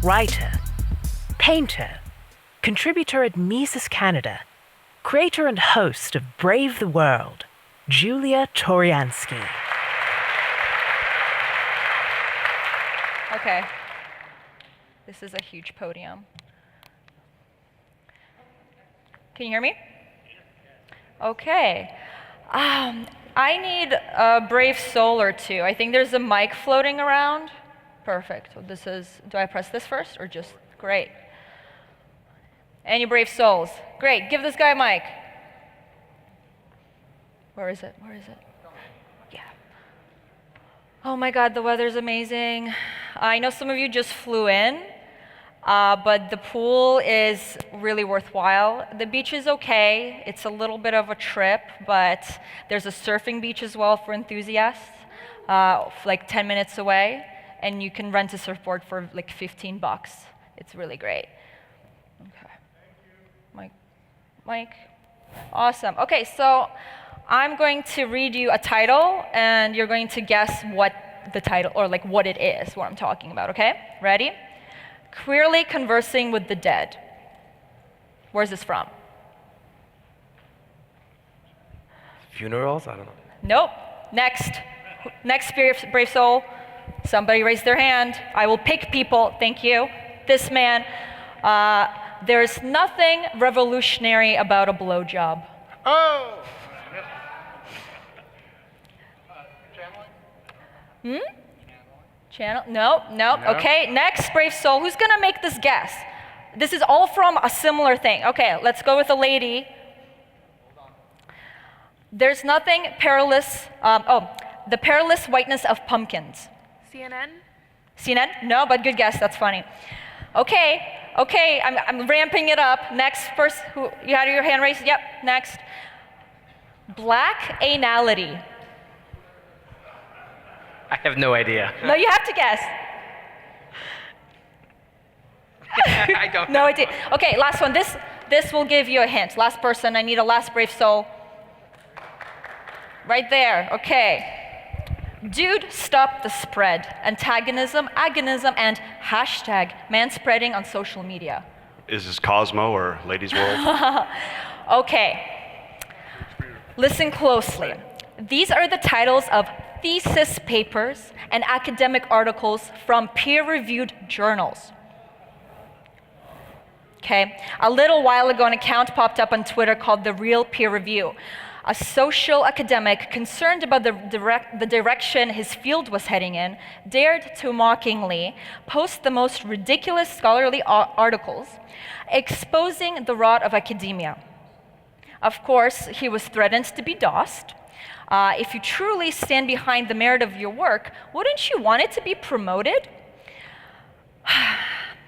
writer, painter, contributor at Mises Canada, creator and host of Brave the World, Julia Tourianski. Okay. This is a huge podium. Can you hear me? Okay. I need a brave soul or two. I think there's a mic floating around. Perfect. So this is, do I press this first or just, great. Any brave souls? Great, give this guy a mic. Where is it? Where is it? Yeah. Oh my God, the weather's amazing. I know some of you just flew in, but the pool is really worthwhile. The beach is okay. It's a little bit of a trip, but there's a surfing beach as well for enthusiasts, like 10 minutes away, and you can rent a surfboard for like $15. It's really great. Okay. Mike. Awesome. Okay, so I'm going to read you a title, and you're going to guess what the title, or like what it is, what I'm talking about, okay? Ready? Queerly Conversing with the Dead. Where's this from? Funerals? I don't know. Nope. Next brave soul. Somebody raise their hand. I will pick people. Thank you. This man. There's nothing revolutionary about a blowjob. Oh! Channel? Nope. No. Okay, next brave soul. Who's gonna make this guess? This is all from a similar thing. Okay, let's go with a lady. There's nothing perilous. The perilous whiteness of pumpkins. CNN? CNN? No, but good guess. That's funny. Okay. I'm ramping it up. Next person. Who? You had your hand raised? Yep. Next. Black anality. I have no idea. No, you have to guess. I don't No idea. Okay, last one. This will give you a hint. Last person. I need a last brave soul. Right there. Okay. Dude, stop the spread. Antagonism, agonism, and hashtag manspreading on social media. Is this Cosmo or Ladies World? Okay. Listen closely. These are the titles of thesis papers and academic articles from peer-reviewed journals. Okay. A little while ago, an account popped up on Twitter called The Real Peer Review. A social academic concerned about the direction his field was heading in dared to mockingly post the most ridiculous scholarly articles exposing the rot of academia. Of course, he was threatened to be DOSed. If you truly stand behind the merit of your work, wouldn't you want it to be promoted?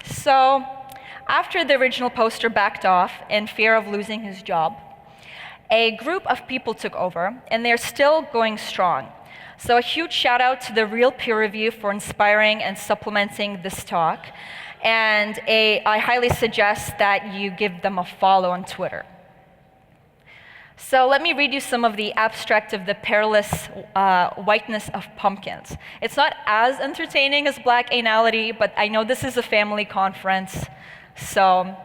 So, after the original poster backed off in fear of losing his job, a group of people took over, and they're still going strong. So a huge shout out to the Real Peer Review for inspiring and supplementing this talk. And I highly suggest that you give them a follow on Twitter. So let me read you some of the abstract of the perilous whiteness of pumpkins. It's not as entertaining as black anality, but I know this is a family conference. So,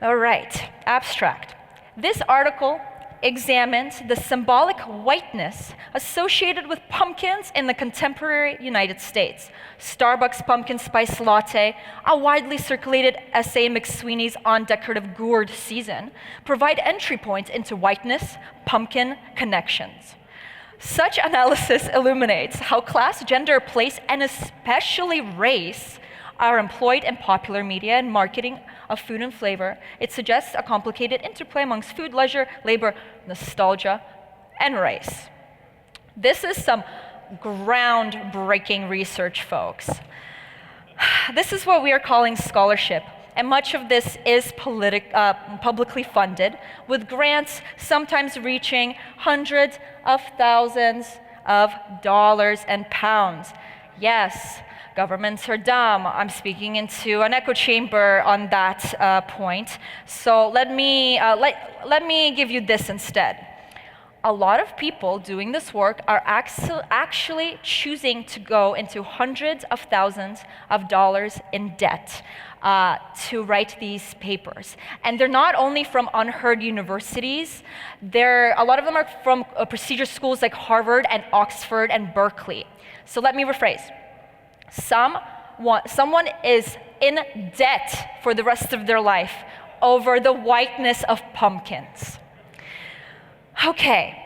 all right, abstract. This article examines the symbolic whiteness associated with pumpkins in the contemporary United States. Starbucks pumpkin spice latte, a widely circulated essay in McSweeney's On Decorative Gourd Season, provide entry points into whiteness, pumpkin connections. Such analysis illuminates how class, gender, place, and especially race are employed in popular media and marketing of food and flavor. It suggests a complicated interplay amongst food, leisure, labor, nostalgia, and race. This is some groundbreaking research, folks. This is what we are calling scholarship, and much of this is publicly funded, with grants sometimes reaching hundreds of thousands of dollars and pounds. Yes, governments are dumb. I'm speaking into an echo chamber on that point. So let me give you this instead. a lot of people doing this work are actually choosing to go into hundreds of thousands of dollars in debt to write these papers. And they're not only from unheard universities, a lot of them are from prestigious schools like Harvard and Oxford and Berkeley. So let me rephrase. Someone is in debt for the rest of their life over the whiteness of pumpkins. Okay.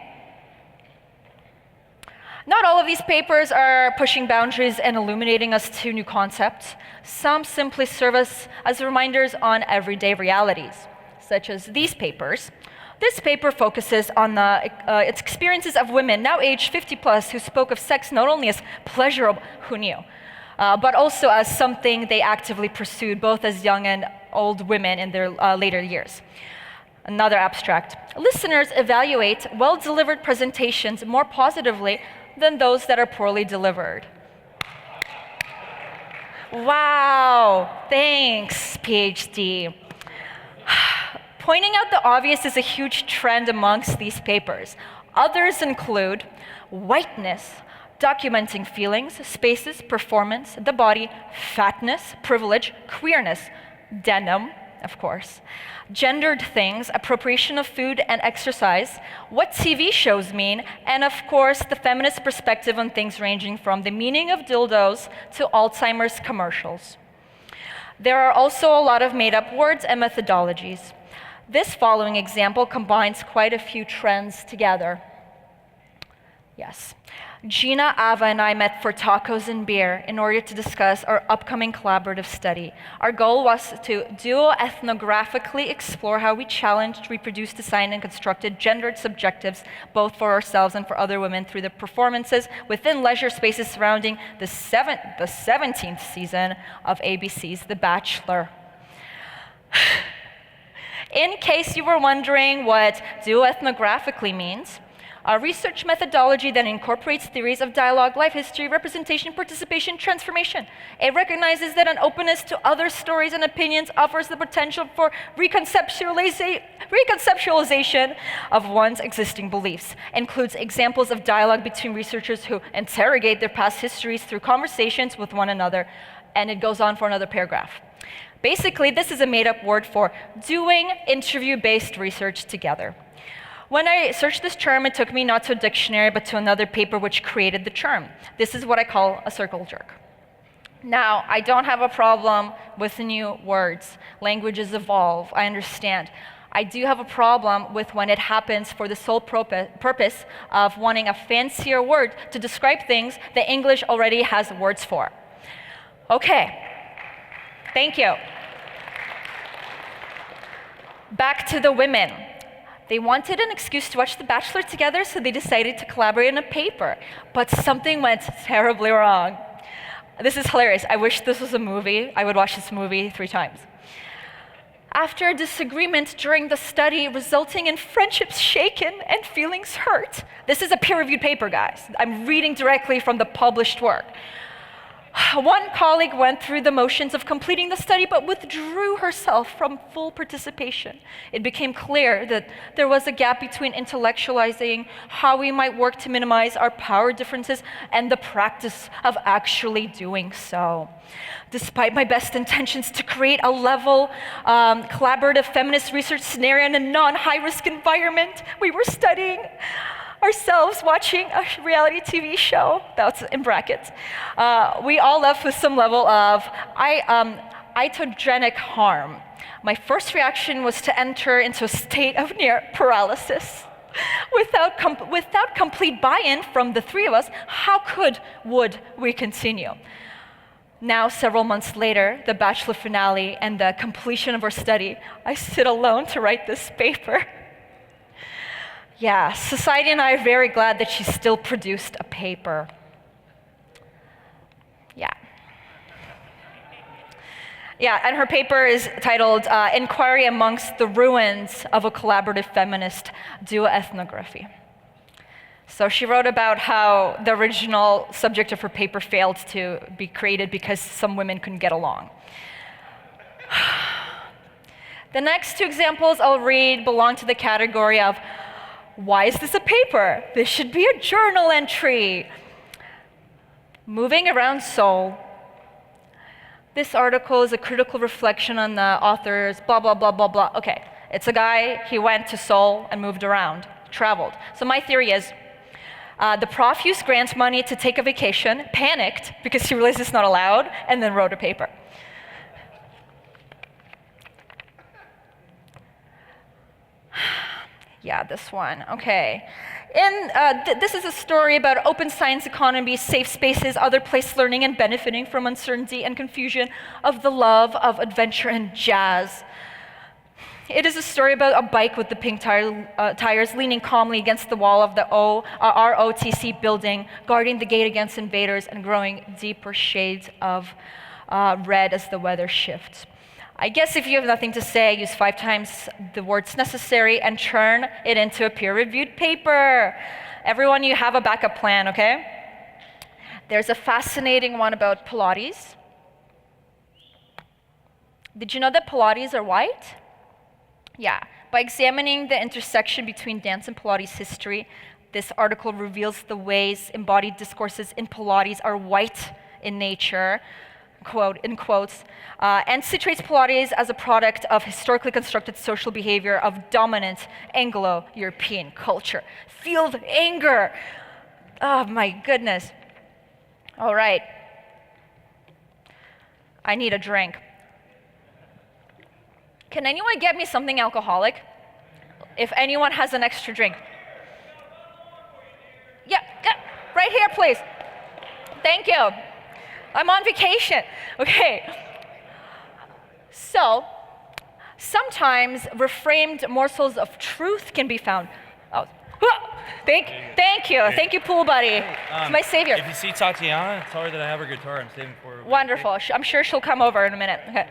Not all of these papers are pushing boundaries and illuminating us to new concepts. Some simply serve us as reminders on everyday realities, such as these papers. This paper focuses on its experiences of women, now aged 50 plus, who spoke of sex not only as pleasurable, who knew, but also as something they actively pursued, both as young and old women in their later years. Another abstract. Listeners evaluate well-delivered presentations more positively than those that are poorly delivered. Wow, thanks, PhD. Pointing out the obvious is a huge trend amongst these papers. Others include whiteness, documenting feelings, spaces, performance, the body, fatness, privilege, queerness, denim, of course, gendered things, appropriation of food and exercise, what TV shows mean, and of course, the feminist perspective on things ranging from the meaning of dildos to Alzheimer's commercials. There are also a lot of made-up words and methodologies. This following example combines quite a few trends together. Yes. Gina, Ava, and I met for tacos and beer in order to discuss our upcoming collaborative study. Our goal was to duo-ethnographically explore how we challenged, reproduced, designed, and constructed gendered subjectives, both for ourselves and for other women, through the performances within leisure spaces surrounding the 17th season of ABC's The Bachelor. In case you were wondering what duo-ethnographically means, a research methodology that incorporates theories of dialogue, life history, representation, participation, transformation. It recognizes that an openness to other stories and opinions offers the potential for reconceptualization of one's existing beliefs. Includes examples of dialogue between researchers who interrogate their past histories through conversations with one another, and it goes on for another paragraph. Basically, this is a made-up word for doing interview-based research together. When I searched this term, it took me not to a dictionary, but to another paper which created the term. This is what I call a circle jerk. Now, I don't have a problem with new words. Languages evolve, I understand. I do have a problem with when it happens for the sole purpose of wanting a fancier word to describe things that English already has words for. Okay, thank you. Back to the women. They wanted an excuse to watch The Bachelor together, so they decided to collaborate on a paper. But something went terribly wrong. This is hilarious. I wish this was a movie. I would watch this movie 3 times. After a disagreement during the study resulting in friendships shaken and feelings hurt. This is a peer-reviewed paper, guys. I'm reading directly from the published work. One colleague went through the motions of completing the study but withdrew herself from full participation. It became clear that there was a gap between intellectualizing how we might work to minimize our power differences and the practice of actually doing so. Despite my best intentions to create a level, collaborative feminist research scenario in a non-high-risk environment, we were studying ourselves watching a reality TV show, that's in brackets. We all left with some level of itogenic harm. My first reaction was to enter into a state of near paralysis. Without complete buy-in from the 3 of us, how would we continue? Now, several months later, the Bachelor finale and the completion of our study, I sit alone to write this paper. Yeah, society and I are very glad that she still produced a paper. Yeah, and her paper is titled Inquiry Amongst the Ruins of a Collaborative Feminist Duo-Ethnography. So she wrote about how the original subject of her paper failed to be created because some women couldn't get along. The next 2 examples I'll read belong to the category of Why is this a paper? This should be a journal entry. Moving around Seoul. This article is a critical reflection on the author's blah, blah, blah, blah, blah. Okay, it's a guy, he went to Seoul and moved around, traveled. So my theory is, the prof used grant money to take a vacation, panicked because he realized it's not allowed, and then wrote a paper. Yeah, this one, okay. This is a story about open science economies, safe spaces, other place learning, and benefiting from uncertainty and confusion of the love of adventure and jazz. It is a story about a bike with the pink tires leaning calmly against the wall of the ROTC building, guarding the gate against invaders and growing deeper shades of red as the weather shifts. I guess if you have nothing to say, use 5 times the words necessary and turn it into a peer-reviewed paper. Everyone, you have a backup plan, okay? There's a fascinating one about Pilates. Did you know that Pilates are white? Yeah. By examining the intersection between dance and Pilates history, this article reveals the ways embodied discourses in Pilates are white in nature, quote, in quotes, and situates Pilates as a product of historically constructed social behavior of dominant Anglo-European culture. Feel the anger. Oh my goodness. All right. I need a drink. Can anyone get me something alcoholic? If anyone has an extra drink. Yeah, right here, please. Thank you. I'm on vacation. Okay. So, sometimes reframed morsels of truth can be found. Oh, thank you. Thank you, pool buddy. It's my savior. If you see Tatiana, tell her that I have her guitar. I'm saving for her. Wonderful. I'm sure she'll come over in a minute. Okay.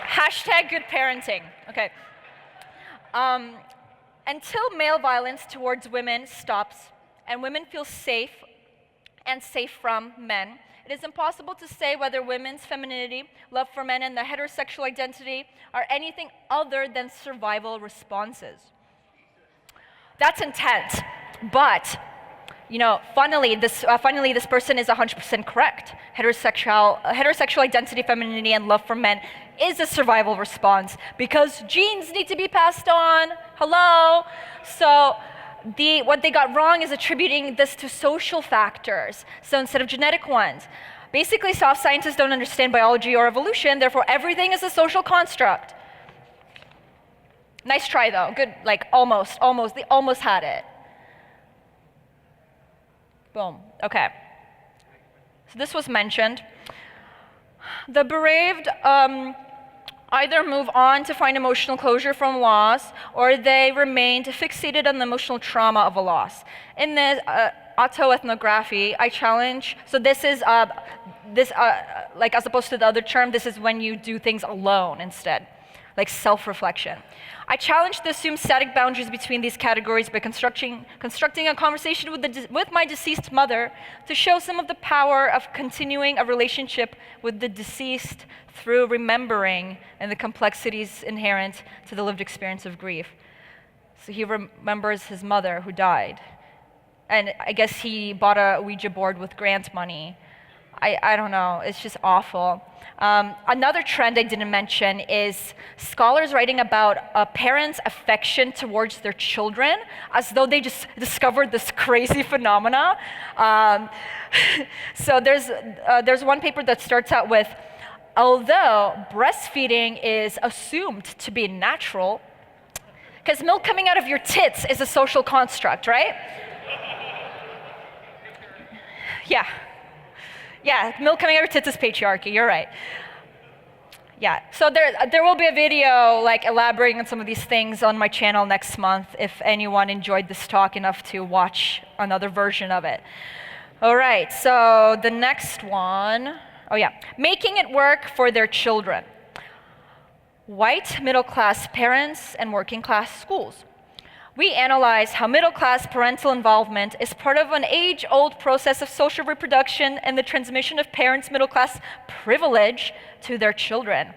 Hashtag good parenting. Okay. Until male violence towards women stops and women feel safe and safe from men, it is impossible to say whether women's femininity, love for men, and the heterosexual identity are anything other than survival responses. That's intense, but funnily, this person is 100% correct. Heterosexual identity, femininity, and love for men is a survival response because genes need to be passed on. Hello? So what they got wrong is attributing this to social factors, so instead of genetic ones. Basically, soft scientists don't understand biology or evolution, therefore everything is a social construct. Nice try though, good, like almost, they almost had it. Boom, okay. So this was mentioned. The bereaved either move on to find emotional closure from loss, or they remained fixated on the emotional trauma of a loss. In the autoethnography, I challenge, so this is, like as opposed to the other term, this is when you do things alone instead, like self-reflection. I challenge the assumed static boundaries between these categories by constructing a conversation with my deceased mother to show some of the power of continuing a relationship with the deceased through remembering and the complexities inherent to the lived experience of grief. So he remembers his mother who died. And I guess he bought a Ouija board with grant money. I don't know, it's just awful. Another trend I didn't mention is scholars writing about parents' affection towards their children as though they just discovered this crazy phenomena. So there's one paper that starts out with, although breastfeeding is assumed to be natural, because milk coming out of your tits is a social construct, right? Yeah, milk coming out of your tits is patriarchy, you're right. Yeah, so there will be a video like elaborating on some of these things on my channel next month if anyone enjoyed this talk enough to watch another version of it. All right, so the next one, making it work for their children. White middle-class parents and working-class schools. We analyze how middle-class parental involvement is part of an age-old process of social reproduction and the transmission of parents' middle-class privilege to their children.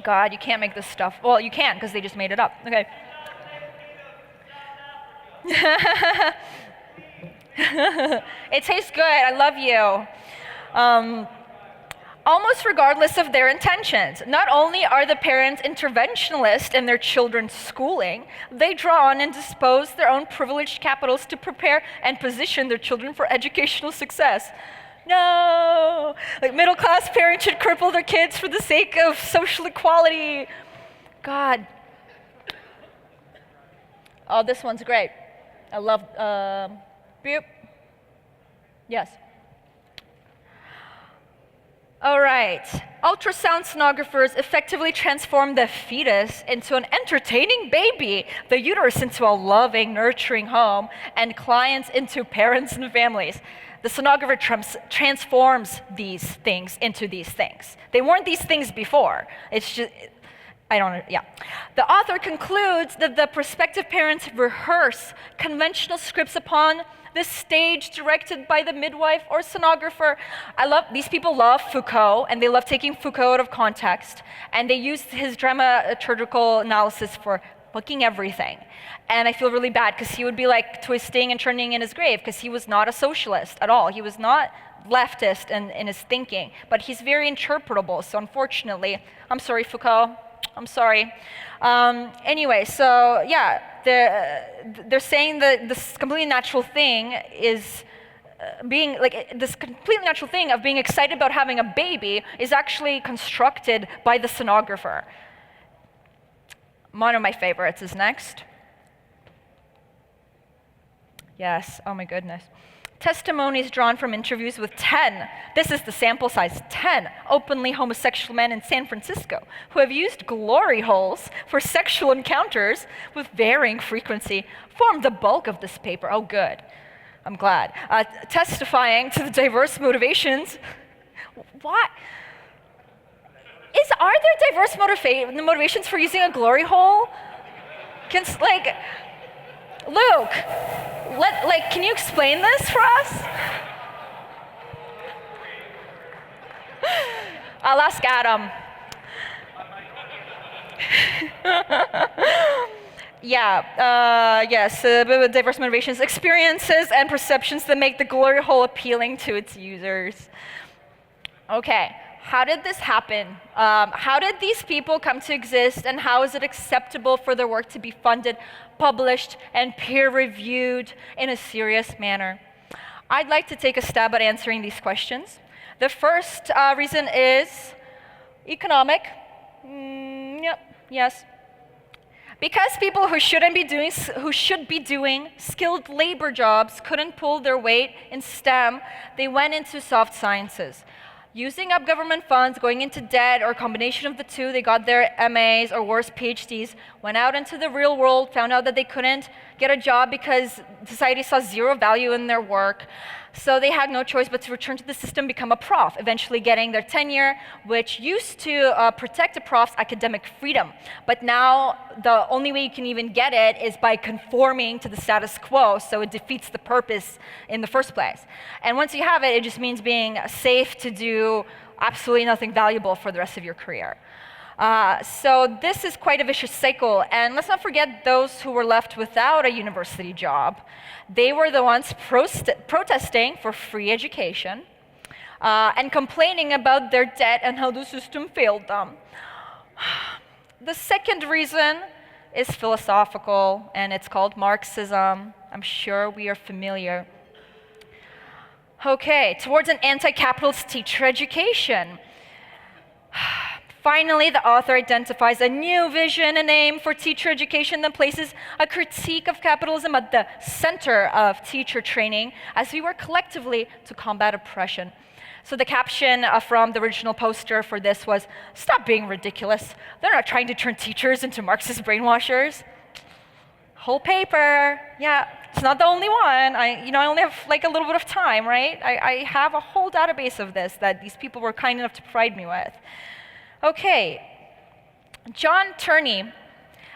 God, you can't make this stuff. Well, you can, because they just made it up. Okay. It tastes good. I love you. Almost regardless of their intentions. Not only are the parents interventionist in their children's schooling, they draw on and dispose their own privileged capitals to prepare and position their children for educational success. No! Like middle-class parents should cripple their kids for the sake of social equality. God. Oh, this one's great. I love, boop. Yes. All right. Ultrasound sonographers effectively transform the fetus into an entertaining baby, the uterus into a loving, nurturing home, and clients into parents and families. The sonographer transforms these things into these things. They weren't these things before. It's just, I don't know, yeah. The author concludes that the prospective parents rehearse conventional scripts upon the stage directed by the midwife or sonographer. These people love Foucault, and they love taking Foucault out of context, and they use his dramaturgical analysis for booking everything. And I feel really bad, because he would be like twisting and turning in his grave, because he was not a socialist at all. He was not leftist in his thinking, but he's very interpretable, so unfortunately, I'm sorry, Foucault. I'm sorry. Anyway, so yeah, they're saying that this completely natural thing is being like this completely natural thing of being excited about having a baby is actually constructed by the sonographer. One of my favorites is next. Yes, oh my goodness. Testimonies drawn from interviews with 10, this is the sample size, 10 openly homosexual men in San Francisco who have used glory holes for sexual encounters with varying frequency form the bulk of this paper. Oh, good. I'm glad. Testifying to the diverse motivations. What? Are there diverse motivations for using a glory hole? Luke, can you explain this for us? I'll ask Adam. Yes, diverse motivations, experiences, and perceptions that make the glory hole appealing to its users. Okay. How did this happen? How did these people come to exist, and how is it acceptable for their work to be funded, published, and peer-reviewed in a serious manner? I'd like to take a stab at answering these questions. The first reason is economic. Yes. Because people who should be doing skilled labor jobs couldn't pull their weight in STEM, they went into soft sciences. Using up government funds, going into debt, or a combination of the two, they got their MAs or worse, PhDs, went out into the real world, found out that they couldn't get a job because society saw zero value in their work. So they had no choice but to return to the system, become a prof, eventually getting their tenure, which used to protect a prof's academic freedom. But now the only way you can even get it is by conforming to the status quo, so it defeats the purpose in the first place. And once you have it, it just means being safe to do absolutely nothing valuable for the rest of your career. So this is quite a vicious cycle, and let's not forget those who were left without a university job. They were the ones protesting for free education and complaining about their debt and how the system failed them. The second reason is philosophical, and it's called Marxism. I'm sure we are familiar. Okay, towards an anti-capitalist teacher education. Finally, the author identifies a new vision and aim for teacher education that places a critique of capitalism at the center of teacher training as we work collectively to combat oppression. So the caption from the original poster for this was, "Stop being ridiculous. They're not trying to turn teachers into Marxist brainwashers." Whole paper, yeah, it's not the only one. I only have like a little bit of time, right? I have a whole database of this that these people were kind enough to provide me with. Okay, John Turney,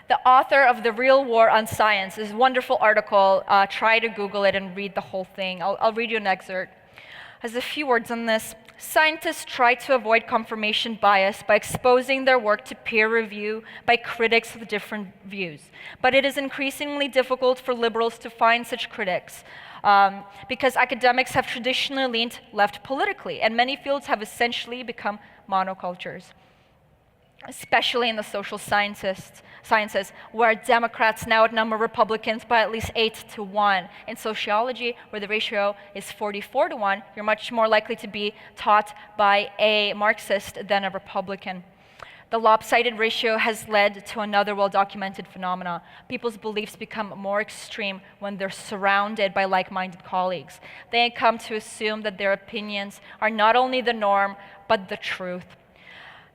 the author of The Real War on Science, is a wonderful article. Try to Google it and read the whole thing. I'll read you an excerpt. has a few words on this. Scientists try to avoid confirmation bias by exposing their work to peer review by critics with different views. But it is increasingly difficult for liberals to find such critics because academics have traditionally leaned left politically, and many fields have essentially become monocultures, especially in the social sciences, where Democrats now outnumber Republicans by at least 8-1. In sociology, where the ratio is 44-1, you're much more likely to be taught by a Marxist than a Republican. The lopsided ratio has led to another well-documented phenomena. People's beliefs become more extreme when they're surrounded by like-minded colleagues. They come to assume that their opinions are not only the norm, but the truth.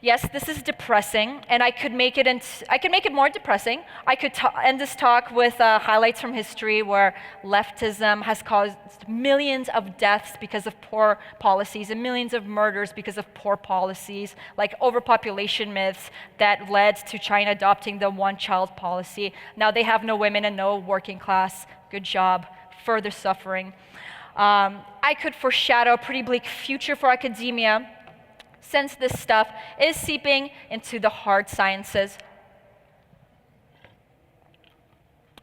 Yes, this is depressing, and I could make it more depressing. I could end this talk with highlights from history where leftism has caused millions of deaths because of poor policies and millions of murders because of poor policies, like overpopulation myths that led to China adopting the one-child policy. Now they have no women and no working class. Good job. Further suffering. I could foreshadow a pretty bleak future for academia, since this stuff is seeping into the hard sciences.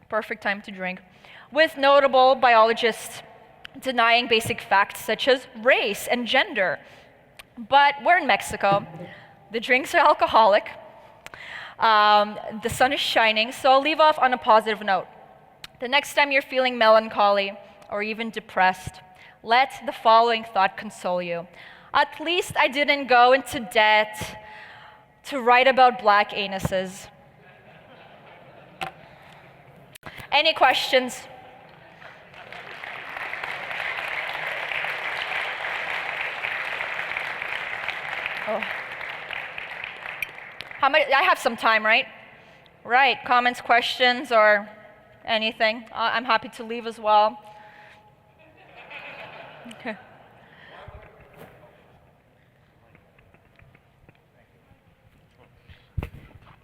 Perfect time to drink. With notable biologists denying basic facts such as race and gender. But we're in Mexico. The drinks are alcoholic. The sun is shining, so I'll leave off on a positive note. The next time you're feeling melancholy or even depressed, let the following thought console you. At least I didn't go into debt to write about black anuses. Any questions? Oh. How many? I have some time, right? Right. Comments, questions, or anything? I'm happy to leave as well. Okay.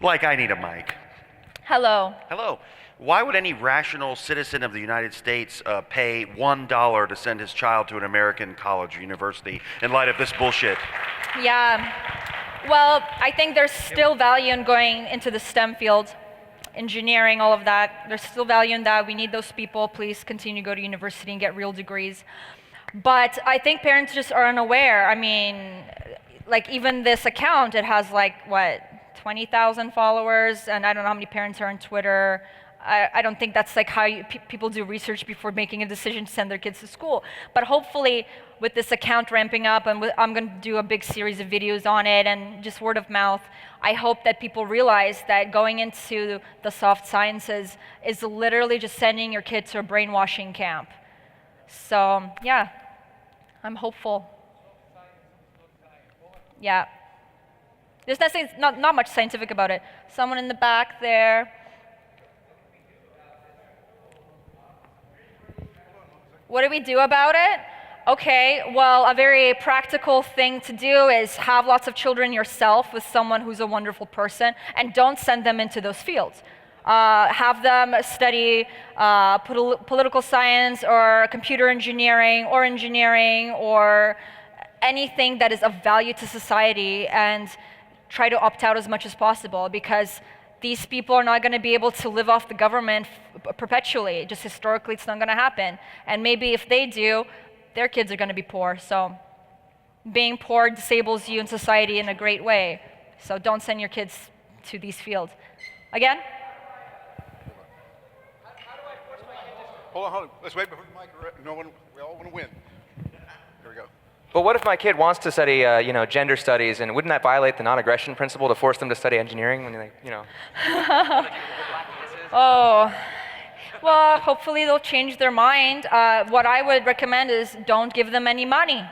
Like I need a mic. Hello. Hello. Why would any rational citizen of the United States pay $1 to send his child to an American college or university in light of this bullshit? Yeah. Well, I think there's still value in going into the STEM field, engineering, all of that. There's still value in that. We need those people. Please continue to go to university and get real degrees. But I think parents just are unaware. I mean, like even this account, it has like, what, 20,000 followers, and I don't know how many parents are on Twitter. I don't think that's like how people do research before making a decision to send their kids to school. But hopefully, with this account ramping up, and I'm going to do a big series of videos on it, and just word of mouth, I hope that people realize that going into the soft sciences is literally just sending your kid to a brainwashing camp. So, yeah, I'm hopeful. Yeah. There's not much scientific about it. Someone in the back there. What do we do about it? Okay, well, a very practical thing to do is have lots of children yourself with someone who's a wonderful person, and don't send them into those fields. Have them study political science or computer engineering or anything that is of value to society, and try to opt out as much as possible, because these people are not going to be able to live off the government perpetually. Just historically, it's not going to happen. And maybe if they do, their kids are going to be poor. So being poor disables you in society in a great way. So don't send your kids to these fields. Again? Hold on. Let's wait before the mic. No one. We all want to win. Here we go. But what if my kid wants to study, gender studies, and wouldn't that violate the non-aggression principle to force them to study engineering when they, Oh, well, hopefully they'll change their mind. What I would recommend is don't give them any money.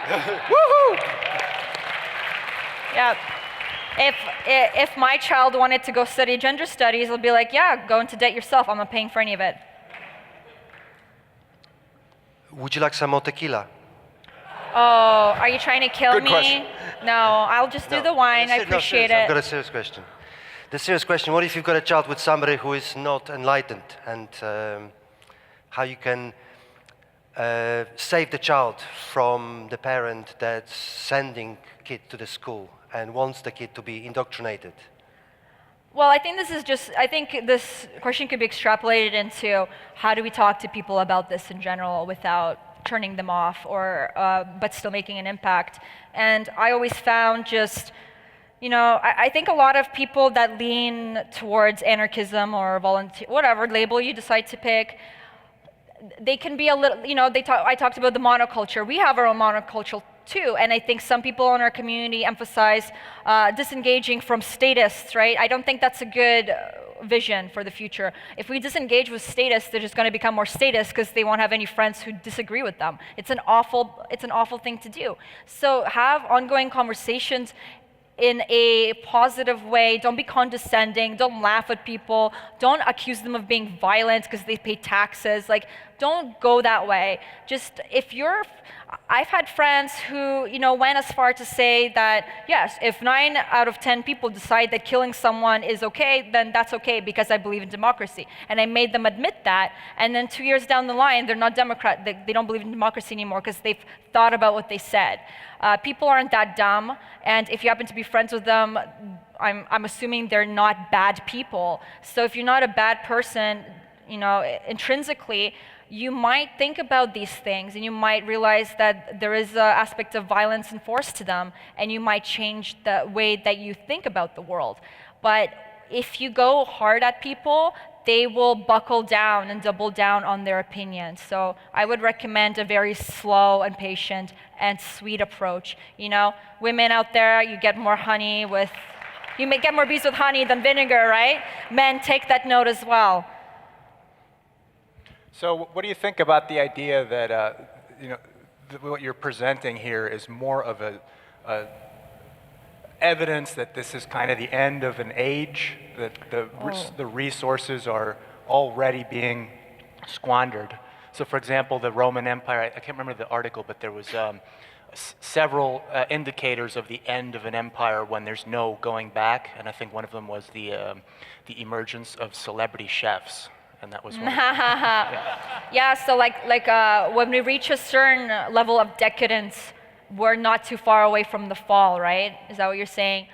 Woohoo! Yeah. If my child wanted to go study gender studies, I'll be like, yeah, go into debt yourself. I'm not paying for any of it. Would you like some more tequila? Oh, are you trying to kill Good me? question. No, I'll just do the wine. I appreciate seriously, I've it. got a serious question. The serious question, what if you've got a child with somebody who is not enlightened, and how you can save the child from the parent that's sending kid to the school and wants the kid to be indoctrinated? Well, I think I think this question could be extrapolated into how do we talk to people about this in general without turning them off or, but still making an impact. And I always found I think a lot of people that lean towards anarchism or volunteer, whatever label you decide to pick, they can be a little, I talked about the monoculture. We have our own monoculture too, and I think some people in our community emphasize disengaging from statists, right? I don't think that's a good vision for the future. If we disengage with statists, they're just going to become more statists because they won't have any friends who disagree with them. It's an awful thing to do. So have ongoing conversations in a positive way. Don't be condescending. Don't laugh at people. Don't accuse them of being violent because they pay taxes. Like, don't go that way. I've had friends who, went as far to say that, yes, if 9 out of 10 people decide that killing someone is okay, then that's okay because I believe in democracy. And I made them admit that. And then 2 years down the line, they're not Democrat. They don't believe in democracy anymore because they've thought about what they said. People aren't that dumb. And if you happen to be friends with them, I'm assuming they're not bad people. So if you're not a bad person, intrinsically, you might think about these things and you might realize that there is an aspect of violence and force to them, and you might change the way that you think about the world. But if you go hard at people, they will buckle down and double down on their opinions. So I would recommend a very slow and patient and sweet approach. Women out there, you get more you may get more bees with honey than vinegar, right? Men, take that note as well. So what do you think about the idea that what you're presenting here is more of a evidence that this is kind of the end of an age, that the resources are already being squandered? So for example, the Roman Empire, I can't remember the article, but there was several indicators of the end of an empire when there's no going back, and I think one of them was the emergence of celebrity chefs. And that was one. Yeah, so when we reach a certain level of decadence, we're not too far away from the fall, right? Is that what you're saying?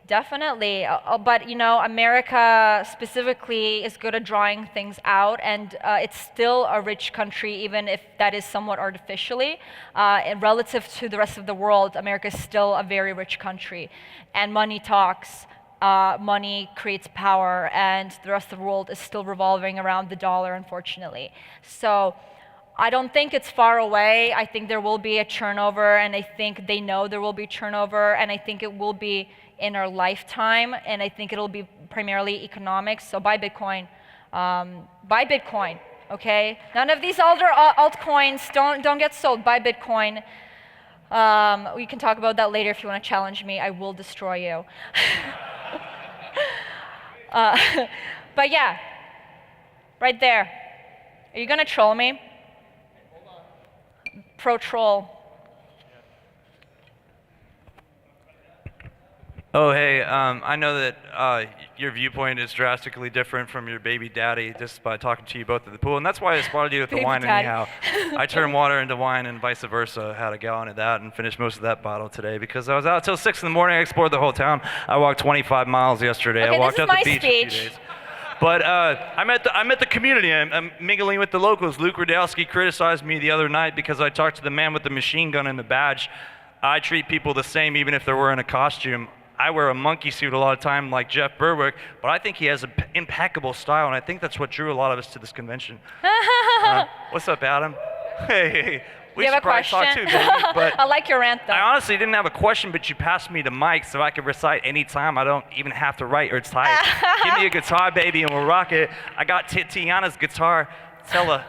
Definitely. But America specifically is good at drawing things out, and it's still a rich country, even if that is somewhat artificially. And relative to the rest of the world, America is still a very rich country, and money talks. Money creates power, and the rest of the world is still revolving around the dollar, unfortunately. So I don't think it's far away. I think there will be a turnover, and I think they know there will be turnover, and I think it will be in our lifetime, and I think it'll be primarily economics. So buy Bitcoin. Buy Bitcoin, okay? None of these older altcoins, don't get sold. Buy Bitcoin. We can talk about that later if you want to challenge me. I will destroy you. But yeah, right there. Are you going to troll me? Pro-troll. Oh, hey, I know that your viewpoint is drastically different from your baby daddy just by talking to you both at the pool, and that's why I spotted you with the Baby wine daddy. anyhow. I turned water into wine and vice versa. Had a gallon of that and finished most of that bottle today because I was out till 6 in the morning. I explored the whole town. I walked 25 miles yesterday. Okay, I walked this is out my the beach a few speech. days. But I'm at the community. I'm mingling with the locals. Luke Radowski criticized me the other night because I talked to the man with the machine gun and the badge. I treat people the same even if they're wearing a costume. I wear a monkey suit a lot of time like Jeff Berwick, but I think he has an impeccable style, and I think that's what drew a lot of us to this convention. What's up, Adam? Hey, we You should have a probably question? talk too, baby, but I like your rant, though. I honestly didn't have a question, but you passed me the mic so I could recite anytime. I don't even have to write or type. Give me a guitar, baby, and we'll rock it. I got Tiana's guitar. Tell her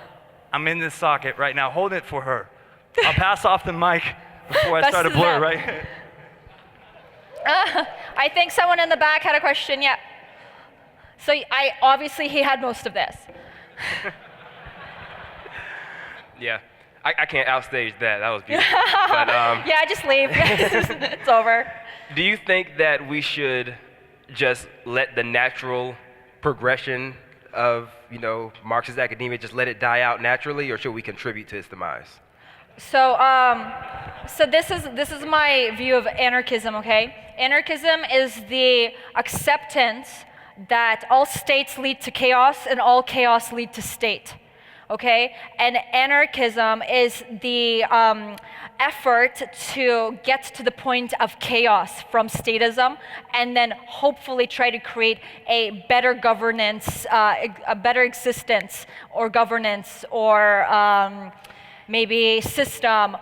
I'm in this socket right now. Hold it for her. I'll pass off the mic before I start to blur, right? I think someone in the back had a question, yeah. So obviously he had most of this. Yeah, I can't outstage that. That was beautiful. But, Yeah, just leave. It's over. do you think that we should just let the natural progression of, Marxist academia, just let it die out naturally, or should we contribute to its demise? So, this is my view of anarchism. Okay, anarchism is the acceptance that all states lead to chaos and all chaos lead to state. Okay, and anarchism is the effort to get to the point of chaos from statism, and then hopefully try to create a better governance, a better existence or governance, or maybe system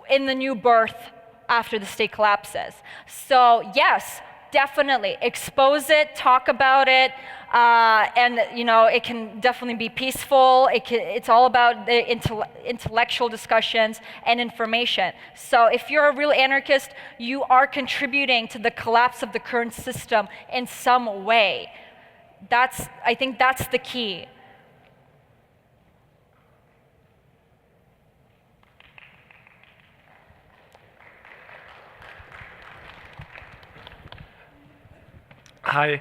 in the new birth after the state collapses. So yes, definitely expose it, talk about it, and it can definitely be peaceful. It's all about the intellectual discussions and information. So if you're a real anarchist, you are contributing to the collapse of the current system in some way. I think that's the key. Hi.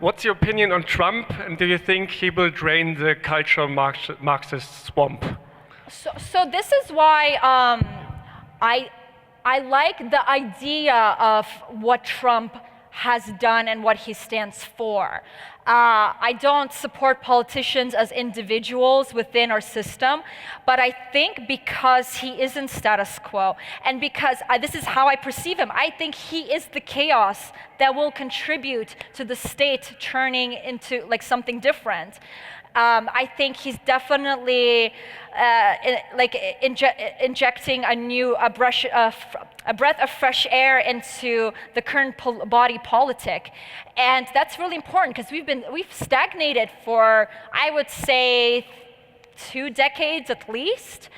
What's your opinion on Trump, and do you think he will drain the cultural Marxist swamp? So this is why I like the idea of what Trump has done and what he stands for. I don't support politicians as individuals within our system, but I think because he is in status quo, and because this is how I perceive him, I think he is the chaos that will contribute to the state turning into like something different. I think he's definitely injecting a breath of fresh air into the current body politic, and that's really important because we've stagnated for, I would say, 2 decades at least.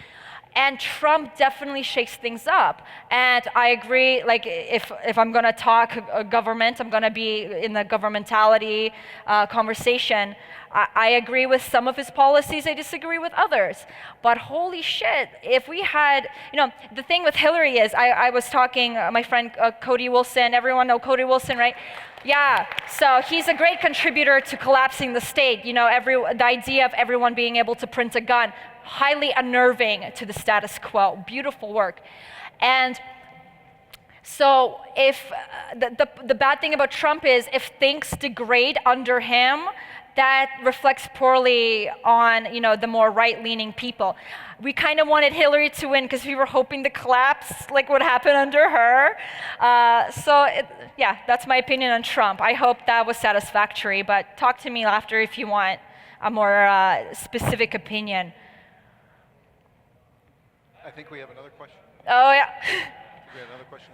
And Trump definitely shakes things up. And I agree, like if I'm gonna talk government, I'm gonna be in the governmentality conversation. I agree with some of his policies, I disagree with others. But holy shit, if we had, the thing with Hillary is, I was talking, my friend Cody Wilson, everyone know Cody Wilson, right? Yeah, so he's a great contributor to collapsing the state. The idea of everyone being able to print a gun, highly unnerving to the status quo. Beautiful work. And so if the bad thing about Trump is if things degrade under him, that reflects poorly on the more right-leaning people. We kind of wanted Hillary to win because we were hoping the collapse like would happen under her. Yeah, that's my opinion on Trump. I hope that was satisfactory, but talk to me after if you want a more specific opinion. I think we have another question. Oh, yeah. We have another question.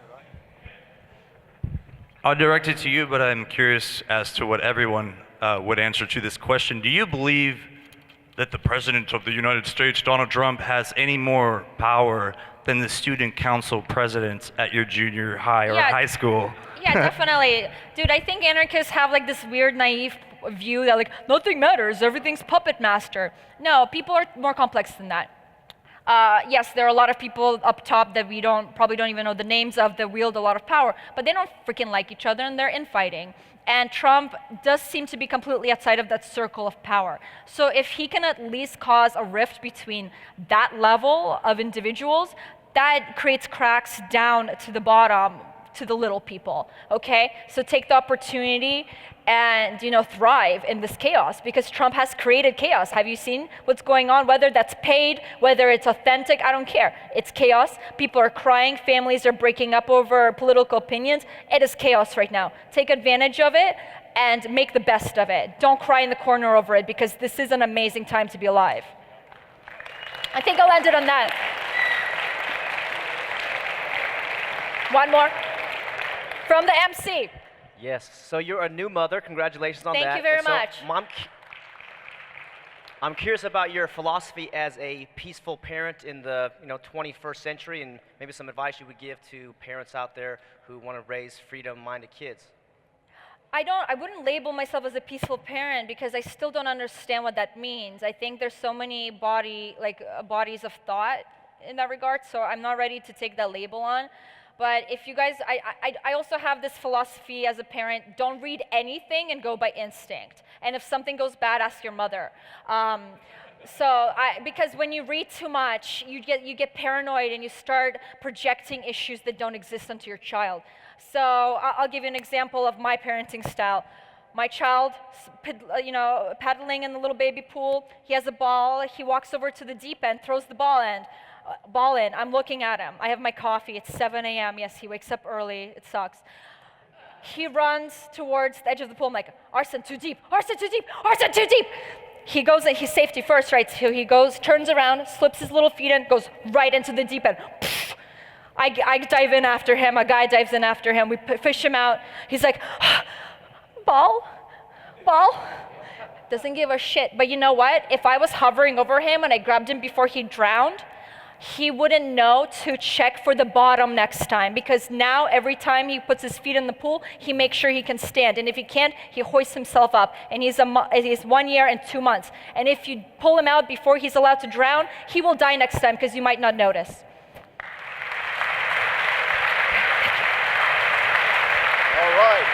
I'll direct it to you, but I'm curious as to what everyone would answer to this question. Do you believe that the President of the United States, Donald Trump, has any more power than the student council president at your junior high or high school? Yeah, definitely. Dude, I think anarchists have like this weird naive view that like nothing matters, everything's puppet master. No, people are more complex than that. Yes, there are a lot of people up top that we probably don't even know the names of that wield a lot of power, but they don't freaking like each other and they're infighting. And Trump does seem to be completely outside of that circle of power. So if he can at least cause a rift between that level of individuals, that creates cracks down to the bottom, to the little people, okay? So take the opportunity and thrive in this chaos, because Trump has created chaos. Have you seen what's going on? Whether that's paid, whether it's authentic, I don't care. It's chaos. People are crying. Families are breaking up over political opinions. It is chaos right now. Take advantage of it and make the best of it. Don't cry in the corner over it, because this is an amazing time to be alive. I think I'll end it on that. One more from the MC. Yes, so you're a new mother. Congratulations on that. Thank you very much. I'm curious about your philosophy as a peaceful parent in the 21st century, and maybe some advice you would give to parents out there who want to raise freedom-minded kids. I wouldn't label myself as a peaceful parent because I still don't understand what that means. I think there's so many bodies of thought in that regard, so I'm not ready to take that label on. But if you guys, I also have this philosophy as a parent, don't read anything and go by instinct. And if something goes bad, ask your mother. Because when you read too much, you get paranoid and you start projecting issues that don't exist onto your child. So I'll give you an example of my parenting style. My child, paddling in the little baby pool, he has a ball, he walks over to the deep end, throws the ball in. I'm looking at him. I have my coffee. It's 7 a.m. Yes, he wakes up early. It sucks. He runs towards the edge of the pool. I'm like, Arsen, too deep. Arsen, too deep. Arsen, too deep. He goes in. He's safety first, right? So he goes, turns around, slips his little feet in, goes right into the deep end. I dive in after him. A guy dives in after him. We fish him out. He's like, ball. Doesn't give a shit. But you know what? If I was hovering over him and I grabbed him before he drowned, he wouldn't know to check for the bottom next time, because now every time he puts his feet in the pool, he makes sure he can stand. And if he can't, he hoists himself up. And he's 1 year and 2 months. And if you pull him out before he's allowed to drown, he will die next time because you might not notice. All right.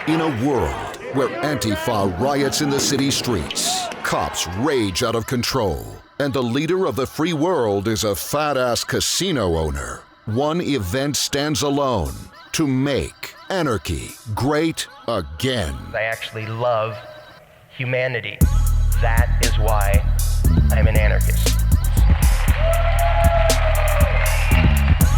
In a world where Antifa riots in the city streets, cops rage out of control, and the leader of the free world is a fat-ass casino owner, one event stands alone to make anarchy great again. I actually love humanity. That is why I'm an anarchist.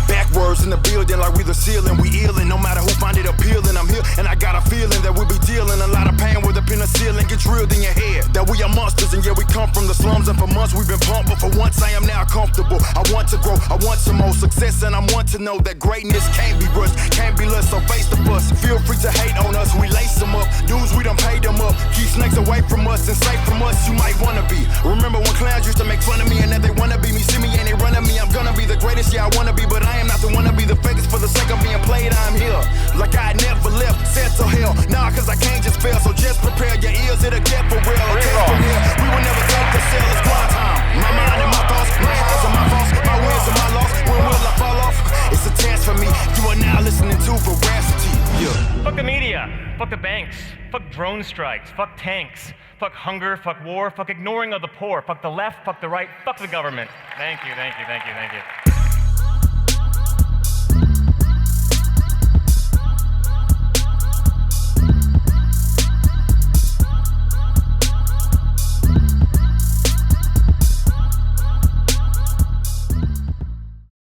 Backwards in the building like we the ceiling, we illin'. No matter who find it appealing, I'm here and I got a feeling that we'll be dealing a lot of pain with a penicillin get drilled in your head. That we are monsters and yeah, we come from the slums, and for months we've been pumped, but for once I am now comfortable. I want to grow, I want some more success, and I want to know that greatness can't be rushed, can't be less, so face the bus. Feel free to hate on us, we lace them up. Dudes, we done paid them up. Keep snakes away from us and safe from us, you might wanna be. Remember when clowns used to make fun of me and that they wanna be me, see me and they run at me. I'm gonna be the greatest, yeah I wanna be, but I am not the one to be the fakest for the sake of being played. I'm here, like I never left, sent to hell. Nah, cause I can't just fail, so just prepare your ears, it'll get for real. Okay, from here, we will never take the cell, it's squad time. My mind and my thoughts, my highs and my faults, my wins and my loss. When will I fall off? It's a test for me. You are now listening to Veracity. Yeah. Fuck the media, fuck the banks, fuck drone strikes, fuck tanks, fuck hunger, fuck war, fuck ignoring of the poor, fuck the left, fuck the right, fuck the government. Thank you, thank you, thank you, thank you.